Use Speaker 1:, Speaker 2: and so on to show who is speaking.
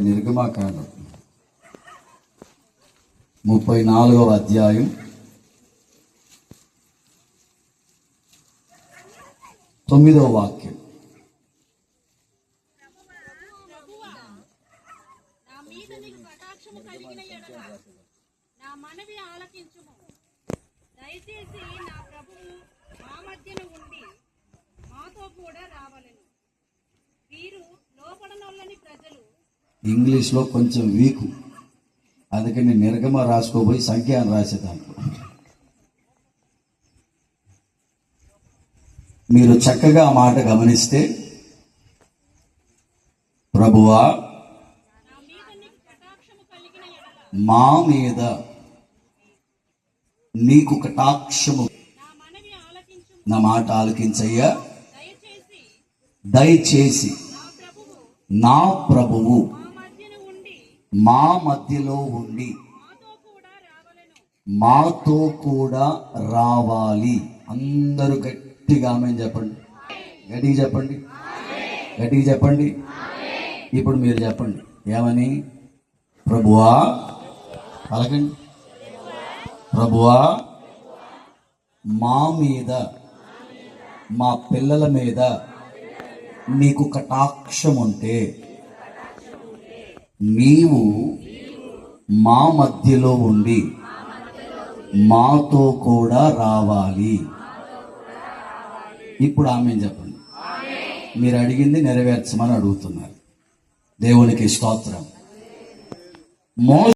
Speaker 1: నిర్గమాకాండం 34వ అధ్యాయం 9వ వాక్యం.
Speaker 2: దయచేసి నా ప్రభువు మా మధ్యన ఉండి మాతో కూడా రావాలను. వీరు లోపడనొల్లని ప్రజలు.
Speaker 1: ఇంగ్లీష్లో కొంచెం వీకు, అందుకని నిర్గమ రాసుకోబోయి సంఖ్య అని రాసేదాంట్లో మీరు చక్కగా ఆ మాట గమనిస్తే, ప్రభువా మా మీద నీకు కటాక్షము, నా మాట ఆలకించయ్యా. దయచేసి నా ప్రభువు మా మధ్యలో ఉండి మాతో కూడా రావాలి. అందరూ గట్టిగా ఆమేన్ చెప్పండి. గట్టిగా చెప్పండి, గట్టిగా చెప్పండి. ఇప్పుడు మీరు చెప్పండి ఏమని? ప్రభువా, పలకండి. ప్రభువా, మా మీద, మా పిల్లల మీద నీకు కటాక్షం ఉంటే నీవు మా మధ్యలో ఉండి మాతో కూడా రావాలి. ఇప్పుడు ఆమేన్ చెప్పండి. మీరు అడిగింది నెరవేర్చమని అడుగుతున్నారు. దేవునికి స్తోత్రం.